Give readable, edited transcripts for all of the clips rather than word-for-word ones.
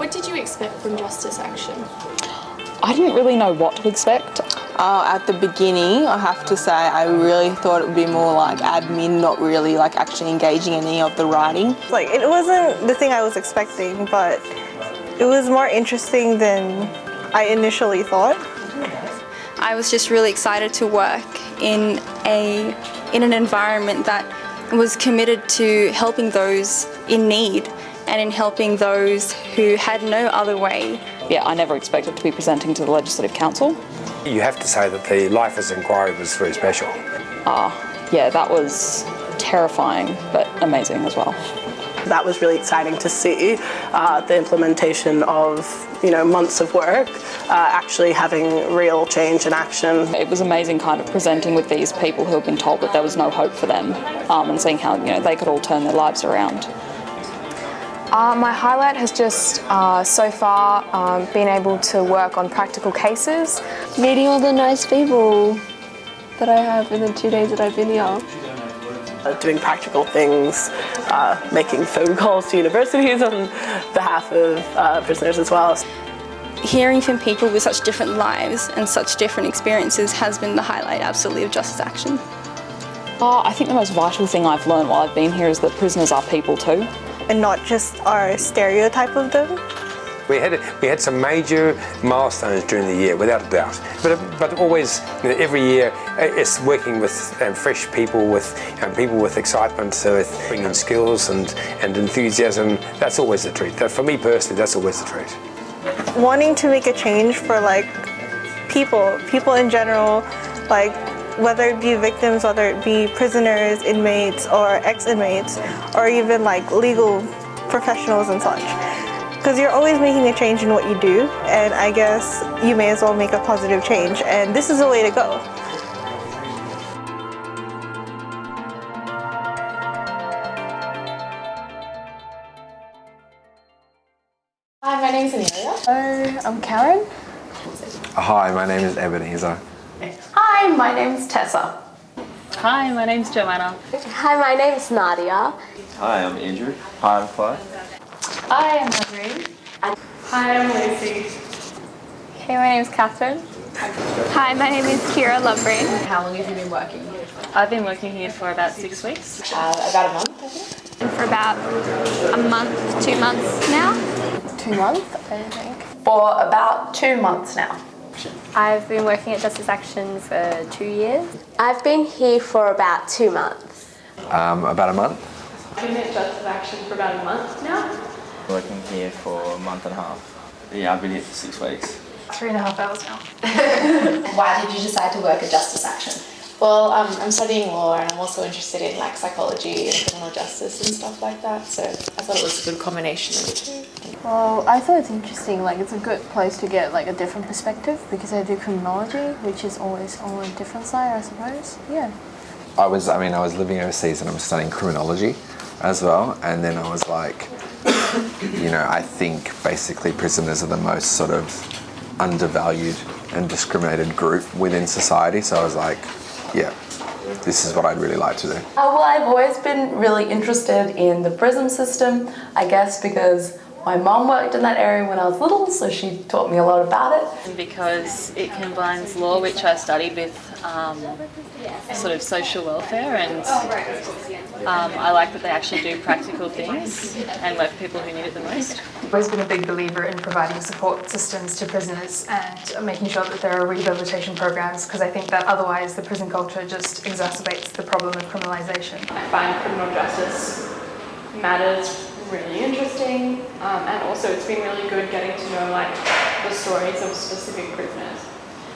What did you expect from Justice Action? I didn't really know what to expect. At the beginning, I have to say, I really thought it would be more like admin, not really like actually engaging in any of the writing. Like, it wasn't the thing I was expecting, but it was more interesting than I initially thought. I was just really excited to work in an environment that was committed to helping those in need and in helping those who had no other way. Yeah, I never expected to be presenting to the Legislative Council. You have to say that the Lifers inquiry was very special. Yeah, that was terrifying, but amazing as well. That was really exciting to see the implementation of, months of work actually having real change and action. It was amazing kind of presenting with these people who have been told that there was no hope for them and seeing how, they could all turn their lives around. My highlight has just so far been able to work on practical cases. Meeting all the nice people that I have in the 2 days that I've been here. Doing practical things, making phone calls to universities on behalf of prisoners as well. Hearing from people with such different lives and such different experiences has been the highlight, absolutely, of Justice Action. I think the most vital thing I've learned while I've been here is that prisoners are people too. And not just our stereotype of them. We had some major milestones during the year, without a doubt. But always, every year, it's working with fresh people, with people with excitement, with bringing skills and enthusiasm. That's always the treat. For me personally, that's always the treat. Wanting to make a change for people in general, whether it be victims, whether it be prisoners, inmates, or ex-inmates, or even legal professionals and such. Because you're always making a change in what you do, and I guess you may as well make a positive change, and this is the way to go. Hi, my name's Amelia. Hello, I'm Karen. Hi, my name is Ebenezer. Hi, my name's Tessa. Hi, my name's Joanna. Hi, my name's Nadia. Hi, I'm Andrew. Hi, I'm Clive. Hi, I'm Maureen. Hi, I'm Lucy. Hey, my name's Catherine. Hi, my name is Kira Lovebrain. How long have you been working here? I've been working here for about 6 weeks. About a month, I think. For about a month, 2 months now. 2 months, I think. For about 2 months now. I've been working at Justice Action for 2 years. I've been here for about 2 months. About a month. I've been at Justice Action for about a month now. Working here for a month and a half. Yeah, I've been here for 6 weeks. 3.5 hours now. Why did you decide to work at Justice Action? Well, I'm studying law and I'm also interested in psychology and criminal justice and stuff like that, so I thought it was a good combination of the two. Well, I thought it's interesting, it's a good place to get a different perspective because I do criminology, which is always on a different side, I suppose. Yeah. I was living overseas and I was studying criminology as well, and then I was like, I think basically prisoners are the most sort of undervalued and discriminated group within society, so I was like, yeah, this is what I'd really like to do. Well, I've always been really interested in the prison system, I guess because my mum worked in that area when I was little, so she taught me a lot about it. Because it combines law, which I studied, with sort of social welfare, and I like that they actually do practical things and work for people who need it the most. I've always been a big believer in providing support systems to prisoners and making sure that there are rehabilitation programs, because I think that otherwise the prison culture just exacerbates the problem of criminalisation. I find criminal justice matters really interesting, and also it's been really good getting to know the stories of specific prisoners.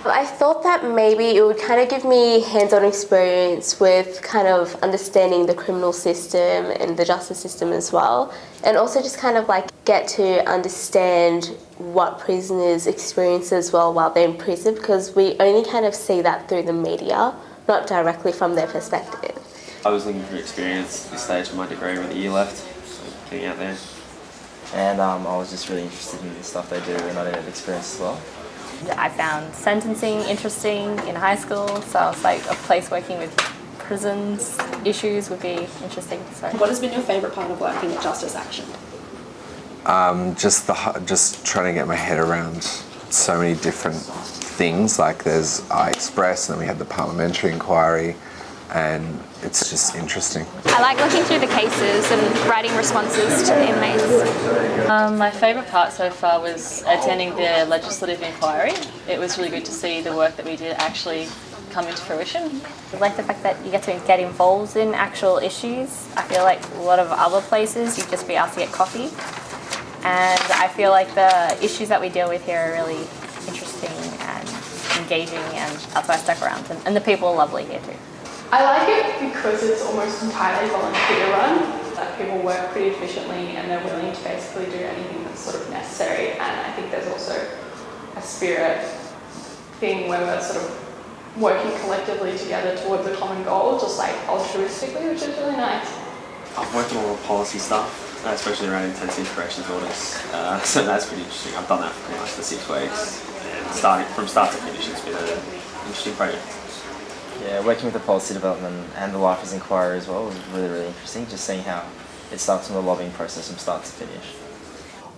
I thought that maybe it would kind of give me hands-on experience with kind of understanding the criminal system and the justice system as well, and also just kind of get to understand what prisoners experience as well while they're in prison, because we only kind of see that through the media, not directly from their perspective. I was looking for experience at this stage of my degree when the year left, so getting out there. And I was just really interested in the stuff they do, and I didn't experience as well. I found sentencing interesting in high school, so I was a place working with prisons issues would be interesting. So. What has been your favourite part of working at Justice Action? Just trying to get my head around so many different things. Like there's Express, and then we had the parliamentary inquiry, and it's just interesting. I like looking through the cases and writing responses to the inmates. My favourite part so far was attending the legislative inquiry. It was really good to see the work that we did actually come into fruition. I like the fact that you get to get involved in actual issues. I feel like a lot of other places you'd just be asked to get coffee. And I feel like the issues that we deal with here are really interesting and engaging, and that's why I stuck around. And the people are lovely here too. I like it because it's almost entirely volunteer run. That people work pretty efficiently and they're willing to basically do anything that's sort of necessary. And I think there's also a spirit thing where we're sort of working collectively together towards a common goal, just like altruistically, which is really nice. I've worked on all the policy stuff, especially around intensive corrections orders. So that's pretty interesting. I've done that for pretty much the 6 weeks, and from start to finish, it's been an interesting project. Yeah, working with the policy development and the Lifers Inquiry as well was really, really interesting, just seeing how it starts from the lobbying process from start to finish.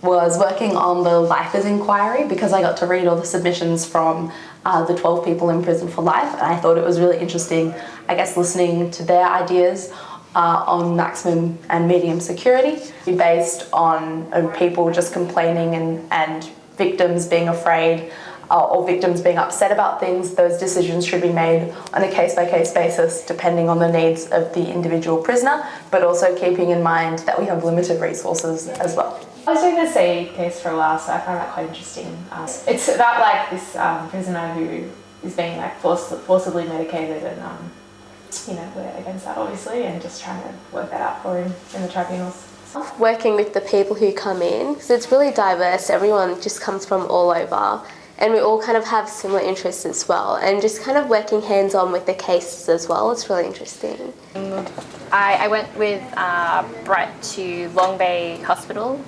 Was working on the Lifers Inquiry because I got to read all the submissions from the 12 people in prison for life, and I thought it was really interesting, I guess, listening to their ideas on maximum and medium security based on people just complaining and victims being afraid or victims being upset about things. Those decisions should be made on a case-by-case basis depending on the needs of the individual prisoner, but also keeping in mind that we have limited resources as well. I was doing the C case for a while, so I found that quite interesting. It's about like this prisoner who is being like forcibly medicated, and you know, we're against that obviously, and just trying to work that out for him in the tribunals. Working with the people who come in, because it's really diverse, everyone just comes from all over, and we all kind of have similar interests as well, and just kind of working hands-on with the cases as well. It's really interesting. I went with Brett to Long Bay Hospital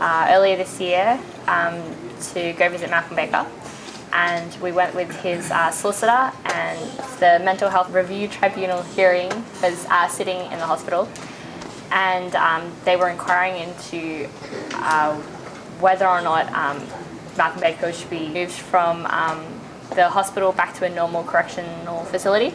earlier this year to go visit Malcolm Baker, and we went with his solicitor, and the mental health review tribunal hearing was sitting in the hospital, and they were inquiring into whether or not Malcolm Baker should be moved from the hospital back to a normal correctional facility.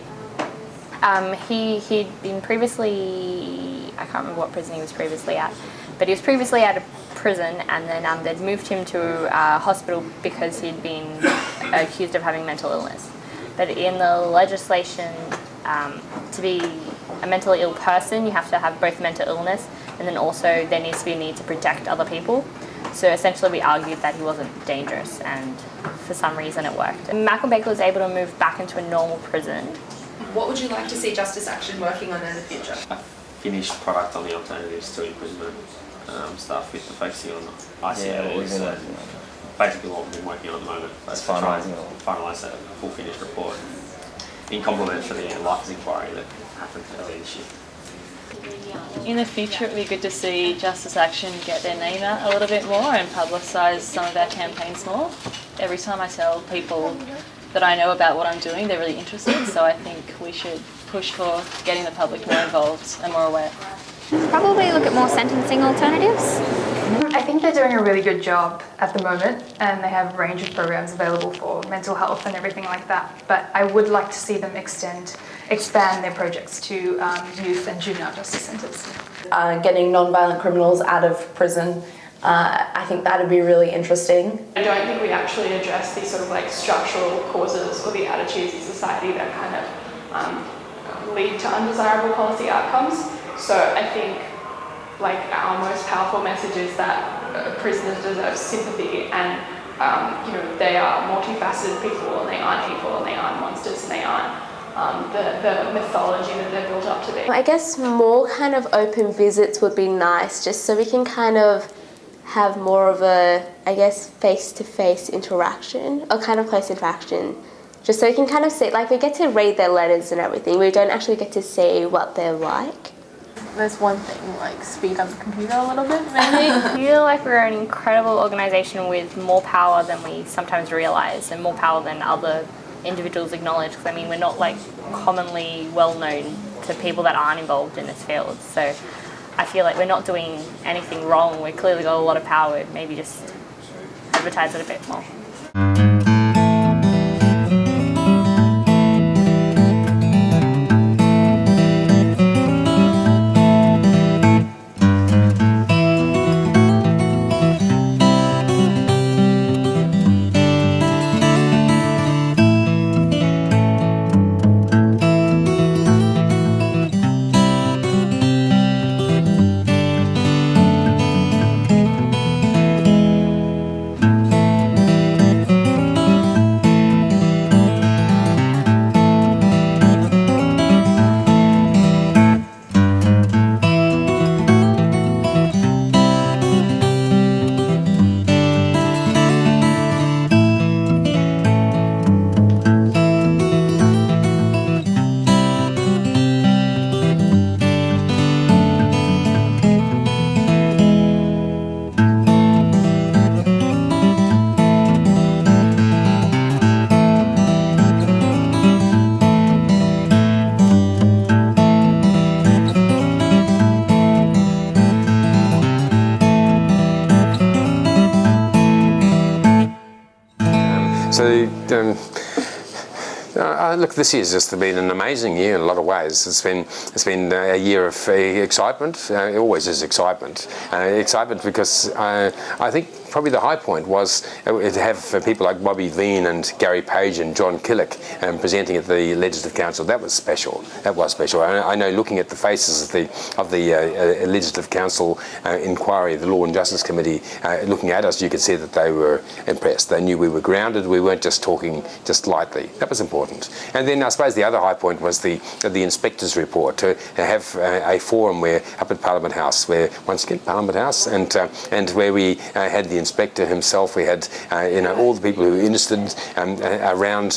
He'd been previously, I can't remember what prison he was previously at, but he was previously at a prison, and then they'd moved him to a hospital because he'd been accused of having mental illness. But in the legislation, to be a mentally ill person, you have to have both mental illness, and then also there needs to be a need to protect other people. So essentially we argued that he wasn't dangerous, and for some reason it worked. And Malcolm Baker was able to move back into a normal prison. What would you like to see Justice Action working on in the future? A finished product on the alternatives to imprisonment stuff, with the focusing on ICLs and basically what we've been working on at the moment. That's finalising it all. Finalise a full finished report in complement for the Lifers Inquiry that happened earlier this year. In the future, it would be good to see Justice Action get their name out a little bit more and publicise some of our campaigns more. Every time I tell people that I know about what I'm doing, they're really interested, so I think we should push for getting the public more involved and more aware. Probably look at more sentencing alternatives. I think they're doing a really good job at the moment, and they have a range of programs available for mental health and everything like that. But I would like to see them expand their projects to youth and juvenile justice centres. Getting non-violent criminals out of prison, I think that would be really interesting. I don't think we actually address these sort of like structural causes or the attitudes in society that kind of lead to undesirable policy outcomes. So I think like our most powerful message is that prisoners deserve sympathy, and you know, they are multifaceted people, and they aren't evil, and they aren't monsters, and they aren't the mythology that they're built up to be. I guess more kind of open visits would be nice, just so we can kind of have more of a, I guess, face-to-face interaction, or kind of close interaction, just so we can kind of see, like we get to read their letters and everything, we don't actually get to see what they're like. There's one thing, like speed up the computer a little bit, maybe. I feel like we're an incredible organisation with more power than we sometimes realise, and more power than other individuals acknowledge, because I mean we're not like commonly well known to people that aren't involved in this field. So I feel like we're not doing anything wrong. We've clearly got a lot of power. Maybe just advertise it a bit more. Look, this year's just been an amazing year in a lot of ways. It's been a year of excitement. It always is excitement. Excitement because I think probably the high point was to have people like Bobby Veen and Gary Page and John Killick presenting at the Legislative Council. That was special. That was special. I know, looking at the faces of the Legislative Council inquiry, the Law and Justice Committee, looking at us, you could see that they were impressed. They knew we were grounded. We weren't just talking just lightly. That was important. And then I suppose the other high point was the inspector's report, to have a forum where up at Parliament House, where once again Parliament House, and where we had the inspector himself. We had all the people who were interested around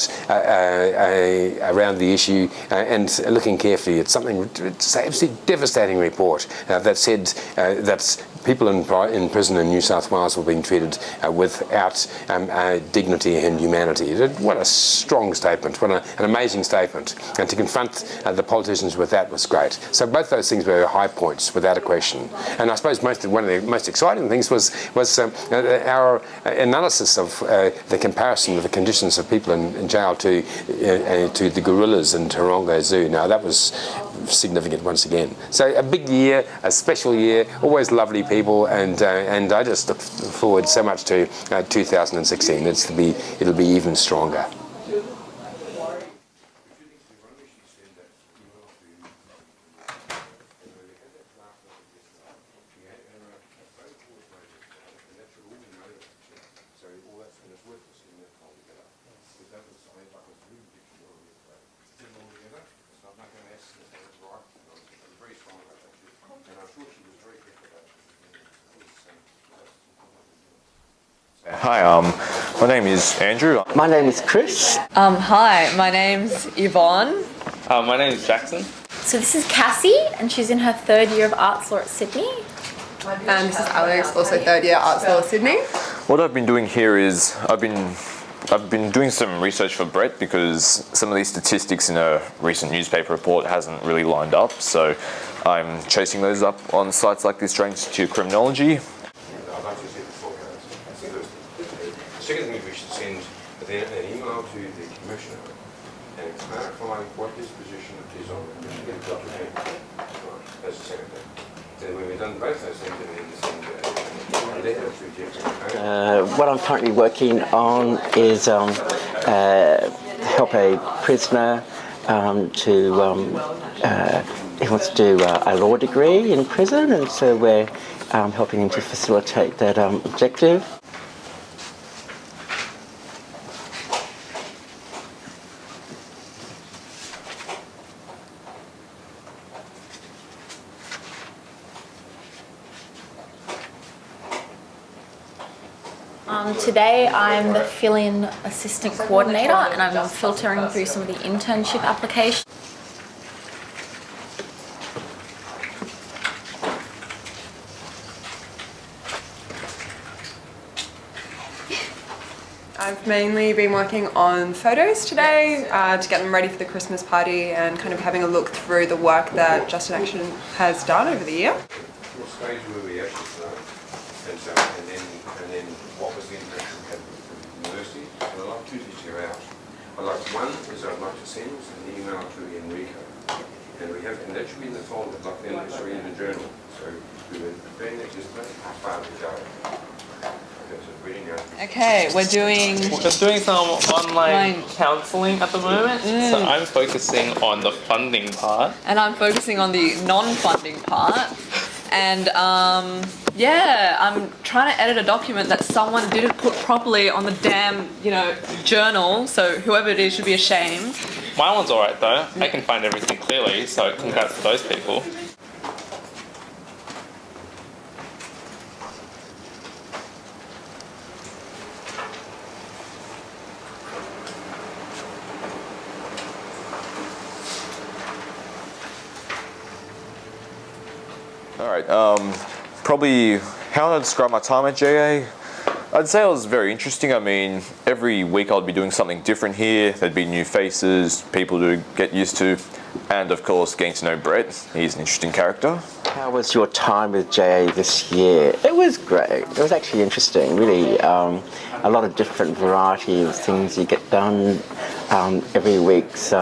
the issue, and looking carefully at something. It's an absolutely devastating report that said that people in prison in New South Wales were being treated without dignity and humanity. What a strong statement, what an amazing statement. And to confront the politicians with that was great. So both those things were high points, without a question. And I suppose one of the most exciting things was our analysis of the comparison of the conditions of people in jail to the gorillas in Taronga Zoo. Now that was significant once again. So a big year, a special year, always lovely people, and I just look forward so much to 2016. It'll be even stronger. Hi, my name is Andrew. My name is Chris. Hi, my name's Yvonne. My name is Jackson. So this is Cassie, and she's in her third year of Arts Law at Sydney. And this is Alex, also third year Arts Law at Sydney. What I've been doing here is I've been doing some research for Brett, because some of these statistics in a recent newspaper report hasn't really lined up. So I'm chasing those up on sites like the Australian Institute of Criminology. Second thing, we should send an email to the Commissioner and clarify what his position is on the Commission. That's the second thing. Then when we've done both those things, then we need to send a letter to Jeff. What I'm currently working on is help a prisoner he wants to do a law degree in prison, and so we're helping him to facilitate that objective. Today I'm the fill-in assistant coordinator, and I'm filtering through some of the internship applications. I've mainly been working on photos today to get them ready for the Christmas party, and kind of having a look through the work that Just in Action has done over the year. explain where we actually started, and then what was the interaction we had with the university. And I'd like two to share out. One is I'd like to send an email to Enrico, and that should be in the folder, like then it's in the journal. So we were preparing that just part of the go. Okay, we're doing some online counselling at the moment. So I'm focusing on the funding part. and I'm focusing on the non-funding part. And yeah, I'm trying to edit a document that someone didn't put properly on the damn, journal. So whoever it is should be ashamed. My one's alright though. I can find everything clearly, so congrats to those people. Alright, probably how I'd describe my time at JA? I'd say it was very interesting. I mean, every week I'd be doing something different here. There'd be new faces, people to get used to, and of course getting to know Brett. He's an interesting character. How was your time with JA this year? It was great. It was actually interesting, really. A lot of different variety of things you get done. Every week's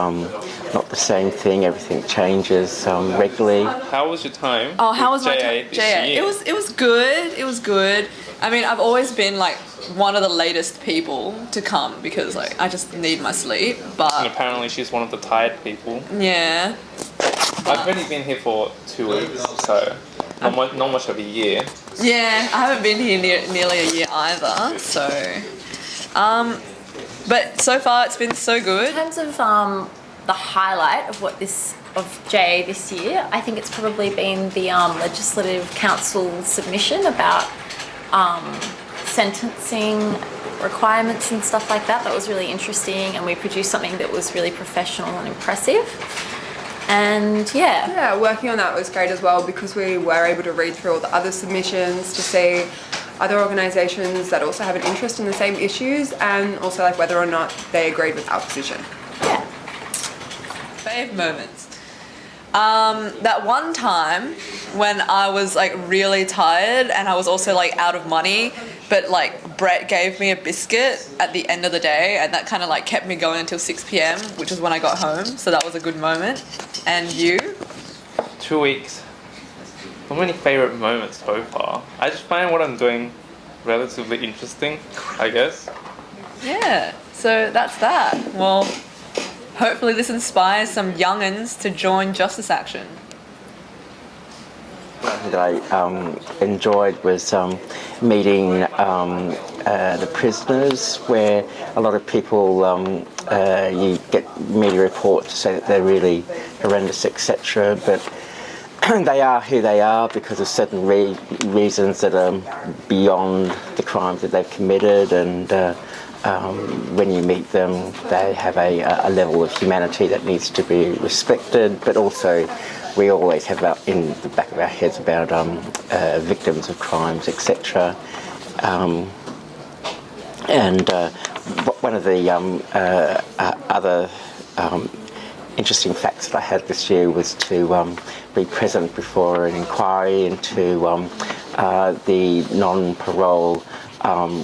not the same thing. Everything changes regularly. How was your time? Oh, how was my JA time? this JA. year? It was good. It was good. I mean, I've always been like one of the latest people to come because like I just need my sleep. And But apparently she's one of the tired people. yeah, I've only been here for 2 weeks, so not much of a year. yeah, I haven't been here nearly a year either. So, but so far it's been so good. In terms of the highlight of JA this year, I think it's probably been the Legislative Council submission about sentencing requirements and stuff like that. That was really interesting, and we produced something that was really professional and impressive. And yeah, working on that was great as well because we were able to read through all the other submissions to see other organisations that also have an interest in the same issues, and also like whether or not they agreed with our position. Yeah. Fave moments. That one time when I was like really tired and I was also like out of money, but like Brett gave me a biscuit at the end of the day, and that kind of like kept me going until 6 p.m, which is when I got home. So that was a good moment. And you? 2 weeks. So many favourite moments so far. I just find what I'm doing relatively interesting, I guess. Yeah. So that's that. Well, hopefully this inspires some young'uns to join Justice Action. That I enjoyed was meeting the prisoners, where a lot of people, you get media reports to say that they're really horrendous, etc. But they are who they are because of certain reasons that are beyond the crimes that they've committed, and when you meet them, they have a level of humanity that needs to be respected, but also we always have in the back of our heads about victims of crimes, etc. And one of the other interesting facts that I had this year was to be present before an inquiry into the non-parole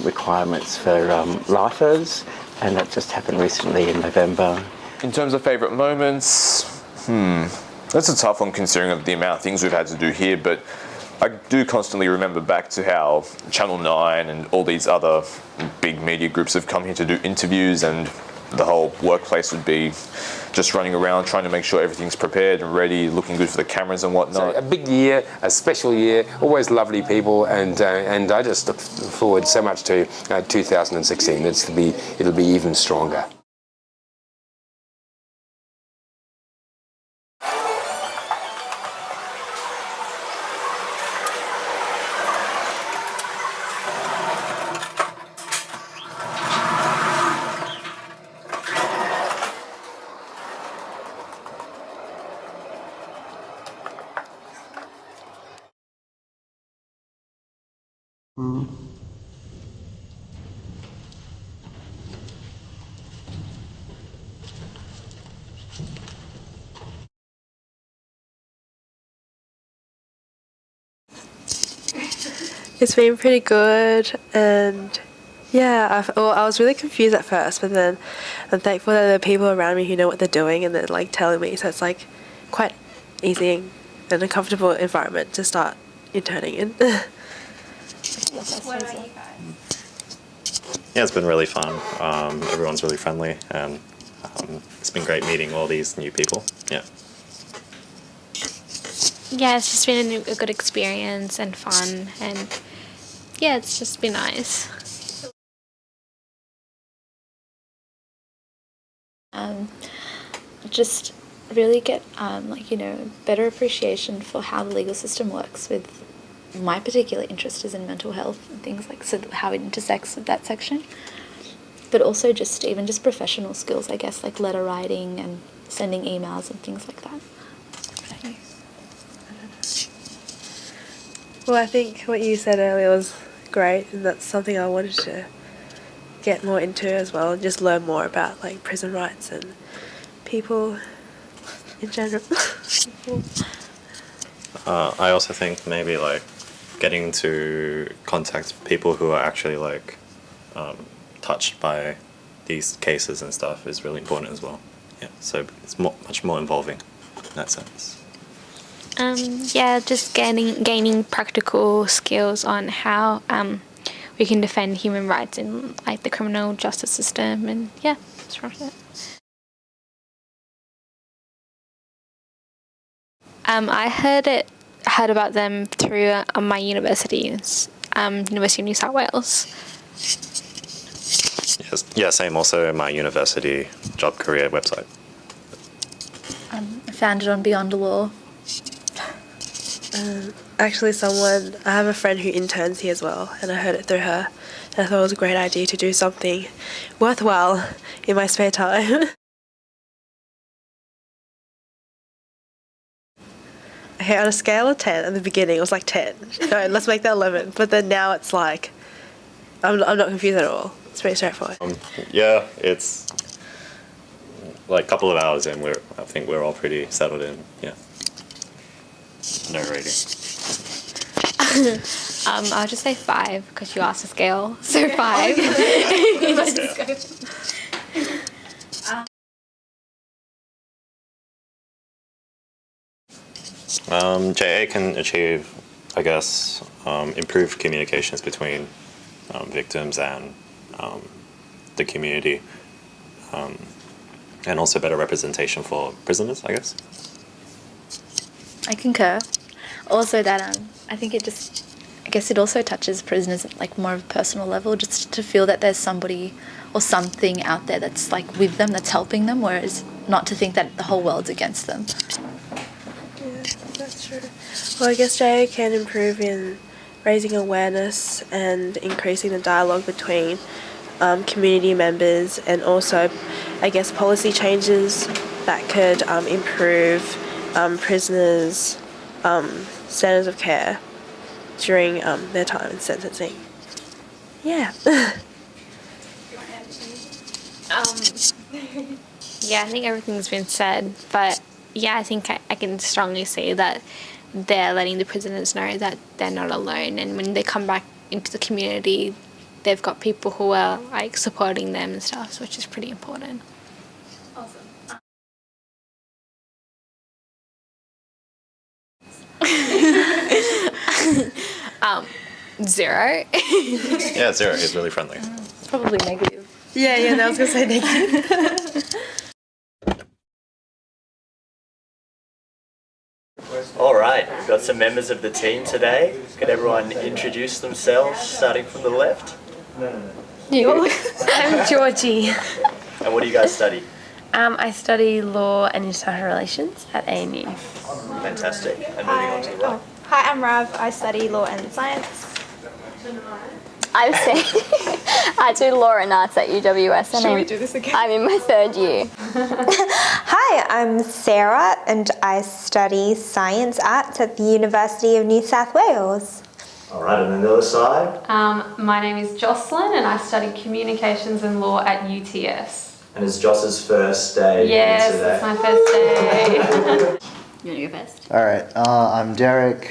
requirements for lifers, and that just happened recently in November. In terms of favourite moments, that's a tough one considering of the amount of things we've had to do here, but I do constantly remember back to how Channel 9 and all these other big media groups have come here to do interviews, and the whole workplace would be just running around trying to make sure everything's prepared and ready, looking good for the cameras and whatnot. So a big year, a special year, always lovely people, and I just look forward so much to 2016. It'll be even stronger. It's been pretty good, and yeah, I was really confused at first, but then I'm thankful that there are people around me who know what they're doing and they're like telling me, so it's like quite easy and a comfortable environment to start interning in. What about you guys? Yeah, it's been really fun. Everyone's really friendly, and it's been great meeting all these new people. Yeah. Yeah, it's just been a good experience and fun, and yeah, it's just been nice. Just really get better appreciation for how the legal system works. With my particular interest is in mental health and things like so how it intersects with that section, but also just even just professional skills, I guess, like letter writing and sending emails and things like that. Well, I think what you said earlier was great, and that's something I wanted to get more into as well, and just learn more about like prison rights and people in general. I also think maybe like getting to contact people who are actually like touched by these cases and stuff is really important as well. Yeah, so it's much more involving in that sense. Yeah, just gaining practical skills on how we can defend human rights in like the criminal justice system, and yeah, that's right. I heard about them through my university's University of New South Wales. Yes, yeah, same. Also, my university job career website. I found it on Beyond the Law. Actually, I have a friend who interns here as well, and I heard it through her. And I thought it was a great idea to do something worthwhile in my spare time. Okay, on a scale of 10, at the beginning it was like 10. No, let's make that 11. But then now it's like, I'm not confused at all. It's pretty straightforward. Yeah, it's like a couple of hours in. I think we're all pretty settled in. Yeah. No rating. I'll just say 5 because you asked a scale, so 5. JA can achieve, I guess, improved communications between victims and the community, and also better representation for prisoners, I guess. I concur. Also that I think I guess it also touches prisoners at like more of a personal level, just to feel that there's somebody or something out there that's like with them, that's helping them, whereas not to think that the whole world's against them. Yeah, that's true. Well, I guess JA can improve in raising awareness and increasing the dialogue between community members, and also, I guess, policy changes that could improve prisoners' standards of care during their time in sentencing. Yeah. Yeah, I think everything's been said, but yeah, I think I can strongly say that they're letting the prisoners know that they're not alone, and when they come back into the community, they've got people who are like supporting them and stuff, which is pretty important. Awesome. 0. Yeah, 0. He's really friendly. Probably negative. Yeah, I was going to say negative. All right, we've got some members of the team today. Could everyone introduce themselves, starting from the left? I'm Georgie. And what do you guys study? I study law and international relations at ANU. Fantastic. And moving on to the right. Hi, I'm Rav. I study law and science. I'm Sadie. I do law and arts at UWS, and Should we do this again? I'm in my 3rd year. Hi, I'm Sarah, and I study science arts at the University of New South Wales. All right, and on the other side? My name is Jocelyn, and I study communications and law at UTS. And it's Joss's first day Yes, here today. it's my first day. You want to go first? All right, I'm Derek.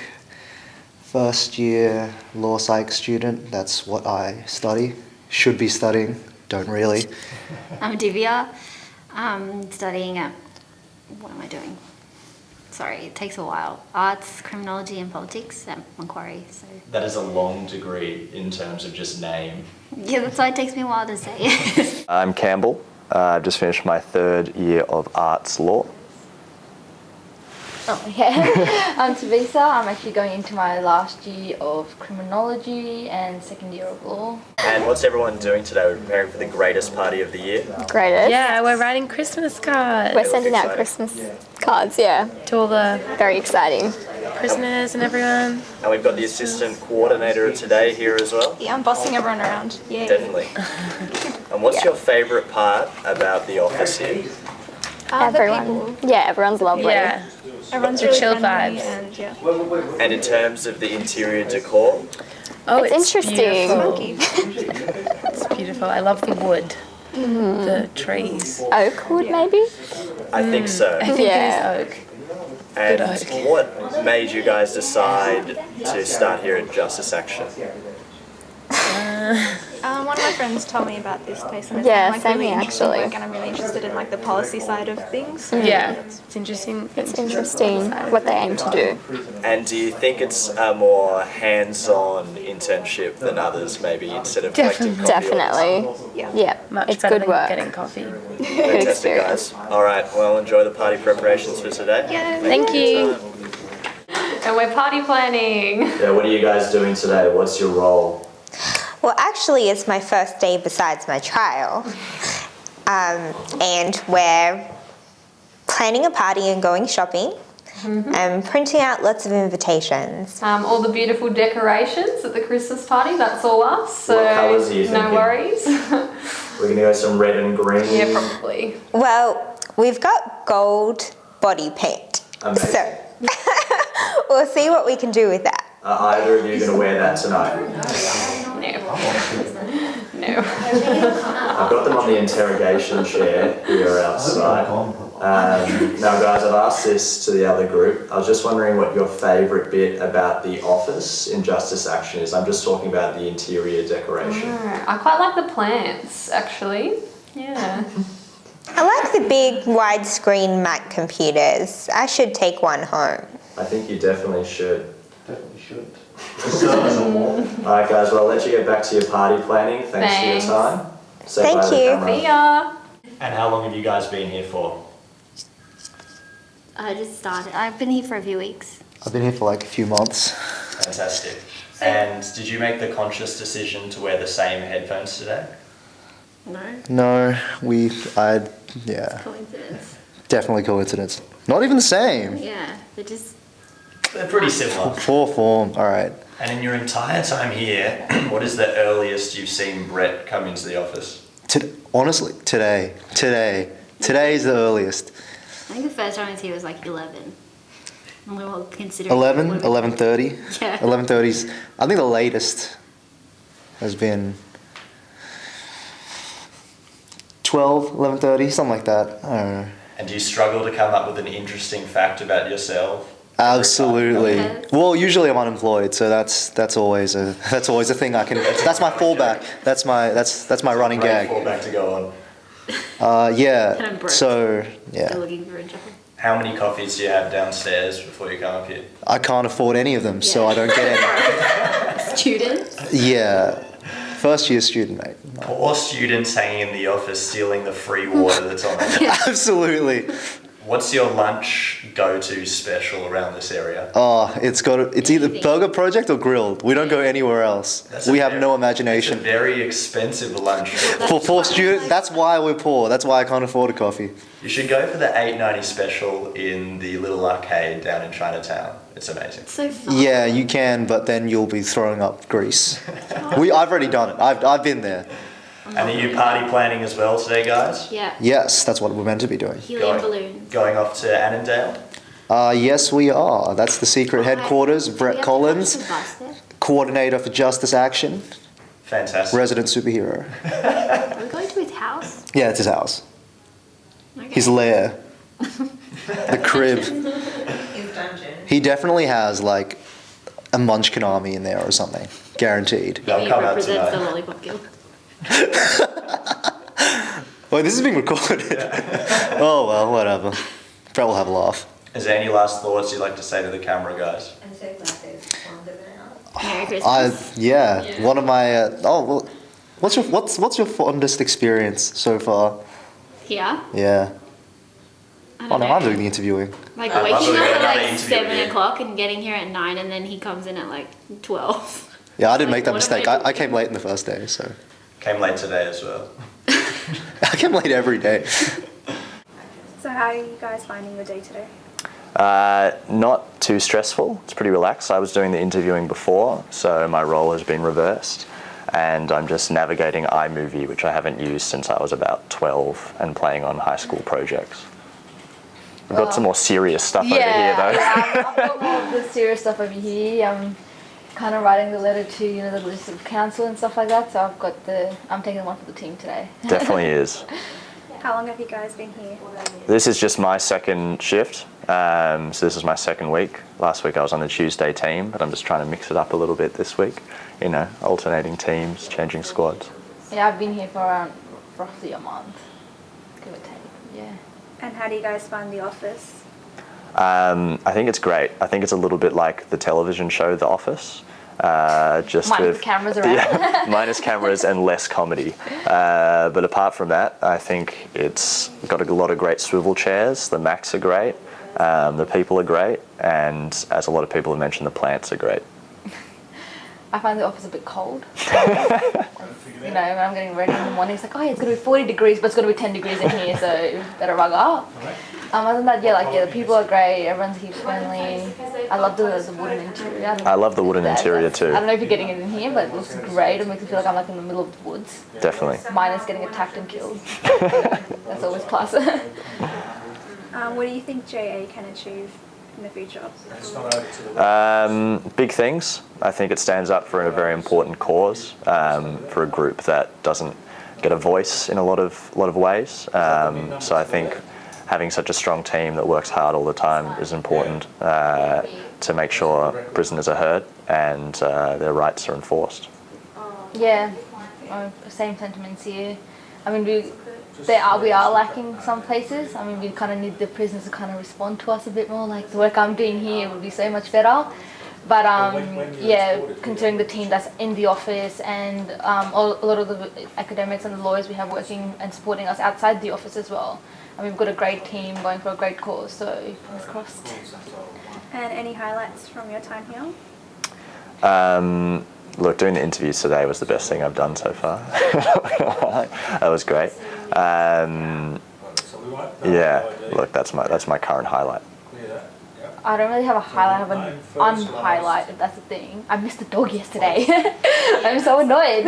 first year law psych student. That's what I study. Should be studying, don't really. I'm Divya. I'm studying at, what am I doing? Sorry, it takes a while. Arts, Criminology and Politics at Macquarie. So That is a long degree in terms of just name. yeah, that's why it takes me a while to say. I'm Campbell. I've just finished my 3rd year of arts law. Oh, okay. I'm Tabitha. I'm actually going into my last year of criminology and 2nd year of law. And what's everyone doing today? We're preparing for the greatest party of the year. Greatest. Yeah, we're writing Christmas cards. We're sending out Christmas cards, yeah. To all the very exciting prisoners and everyone. And we've got the assistant coordinator of today here as well. Yeah, I'm bossing everyone around. Yeah. Definitely. And what's your favourite part about the office here? Everyone. Yeah, everyone's lovely. Yeah. Everyone's The really chill friendly vibes. and yeah. And in terms of the interior decor? Oh, It's interesting. Beautiful. It's beautiful. I love the wood, the trees. Oak wood, maybe? I think so. I think it is oak. And Good oak. what made you guys decide to start here at Justice Action? One of my friends told me about this place and it's Yeah, like same really here, interesting actually. work and I'm really interested in like the policy side of things. Yeah, it's interesting. It's interesting what they aim to do. And do you think it's a more hands-on internship than others, maybe, instead of collecting coffee? Definitely. Yeah. Much It's better good than work. getting coffee. Good Fantastic, experience. guys. All right, well, enjoy the party preparations for today. Yeah, Thank for your you. time. And we're party planning. Yeah, what are you guys doing today? What's your role? Well, actually, it's my first day besides my trial. And we're planning a party and going shopping and printing out lots of invitations. All the beautiful decorations at the Christmas party, that's all us. So What colours are you no thinking? worries. We're going to go some red and green. Yeah, probably. Well, we've got gold body paint. Amazing. So we'll see what we can do with that. Are either of you going to wear that tonight? No. I've got them on the interrogation chair here outside. Now guys, I've asked this to the other group. I was just wondering what your favourite bit about the office in Justice Action is. I'm just talking about the interior decoration. I quite like the plants, actually. Yeah. I like the big widescreen Mac computers. I should take one home. I think you definitely should. Definitely should. Alright guys, well I'll let you get back to your party planning. Thanks for your time. Say Thank bye to the you. camera. See ya. And how long have you guys been here for? I just started. I've been here for a few weeks. I've been here for like a few months. Fantastic. And did you make the conscious decision to wear the same headphones today? No, yeah, Coincidence. definitely coincidence. Not even the same. Yeah, they're just. They're pretty similar. Poor form, alright. And in your entire time here, what is the earliest you've seen Brett come into the office? Honestly, today is the earliest. I think the first time I was here was like 11. And we were considering. 11:30. Yeah. 11:30's, I think the latest has been 12, 11:30, something like that. I don't know. And do you struggle to come up with an interesting fact about yourself? Absolutely. Well, usually I'm unemployed, so that's always a thing I can. That's my fallback. That's my running Great gag. fallback to go on. Yeah. Kind of broke. So yeah. Still looking for a job. How many coffees do you have downstairs before you come up here? I can't afford any of them, so I don't get any. Student? Yeah. First year student, mate. Poor students hanging in the office stealing the free water that's on there. Absolutely. What's your lunch go-to special around this area? Oh, it's either Burger Project or Grilled. We don't go anywhere else. We have no imagination. It's a very expensive lunch. For poor student, that's why we're poor. That's why I can't afford a coffee. You should go for the $8.90 special in the little arcade down in Chinatown. It's amazing. So fun. Yeah, you can, but then you'll be throwing up grease. I've already done it. I've been there. And are you party planning as well today, guys? Yeah. Yes, that's what we're meant to be doing. Helium balloons. Going off to Annandale? Yes, we are. That's the secret headquarters. Brett Collins, coordinator for Justice Action. Fantastic. Resident superhero. Are we going to his house? Yeah, it's his house. Okay. His lair. The crib. His dungeon. He definitely has like a Munchkin army in there or something, guaranteed. They'll come out represents the tonight. Lollipop Guild. Well, this is being recorded. Oh well, whatever. Brett will have a laugh. Is there any last thoughts you'd like to say to the camera, guys? Merry Christmas. One of my. What's your fondest experience so far? Here, Yeah. I Oh don't no, know. I'm doing the interviewing. Like I'd love to waking up get at another like interview 7 with you. o'clock and getting here at 9, and then he comes in at like 12. Yeah, I didn't Like, make that what am mistake. I I came late in the first day, so Came late today as well. I came late every day. So how are you guys finding your day today? Not too stressful. It's pretty relaxed. I was doing the interviewing before, so my role has been reversed. And I'm just navigating iMovie, which I haven't used since I was about 12, and playing on high school projects. We've got some more serious stuff over here, though. Yeah, I've got more of the serious stuff over here. I'm kind of writing the letter to, the list of council and stuff like that. So I'm taking the one for the team today. Definitely is. How long have you guys been here? This is just my second shift, so this is my second week. Last week I was on the Tuesday team, but I'm just trying to mix it up a little bit this week. Alternating teams, changing squads. Yeah, I've been here for around roughly a month, give or take. Yeah. And how do you guys find the office? I think it's great. I think it's a little bit like the television show The Office. Just Minus with cameras around. Yeah, minus cameras and less comedy. But apart from that, I think it's got a lot of great swivel chairs. The Macs are great. The people are great. And as a lot of people have mentioned, the plants are great. I find the office a bit cold. When I'm getting ready in the morning, it's like, oh yeah, it's going to be 40 degrees, but it's going to be 10 degrees in here, so better rug up. Other than that, the people are great, everyone's heaps friendly. I love the wooden interior. I love the wooden interior too. I don't know if you're getting it in here, but it looks great. It makes me feel like I'm like in the middle of the woods. Definitely. Minus getting attacked and killed. That's always plus. What do you think JA can achieve in the future? Big things. I think it stands up for a very important cause for a group that doesn't get a voice in a lot of ways. So I think having such a strong team that works hard all the time is important to make sure prisoners are heard and their rights are enforced. Yeah, same sentiments here. I mean, we are lacking some places. I mean, we kind of need the prisoners to kind of respond to us a bit more. Like the work I'm doing here would be so much better. But considering the team that's in the office and a lot of the academics and the lawyers we have working and supporting us outside the office as well. And we've got a great team going for a great cause, so fingers crossed. And any highlights from your time here? Look, doing the interviews today was the best thing I've done so far. That was great. Look, that's my current highlight. I don't really have a highlight, I have an unhighlight, if that's the thing. I missed the dog yesterday. I'm so annoyed.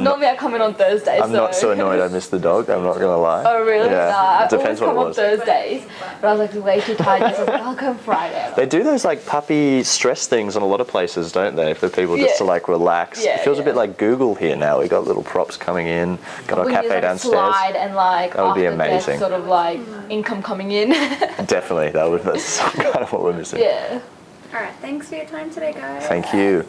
Normally I come in on Thursdays. I'm not so annoyed I missed the dog, I'm not going to lie. Oh really? Yeah. Nah, It depends I always come what it on was. Thursdays, but I was like way too tired, so I was like, I'll come Friday. They do those like puppy stress things in a lot of places, don't they? For people just to like relax. Yeah, it feels a bit like Google here now. We got little props coming in, got our We cafe do, like, downstairs. slide and like That would be after death amazing. sort of like income coming in. Definitely, that's kind of what we're missing. Yeah. Alright, thanks for your time today, guys. Thank you.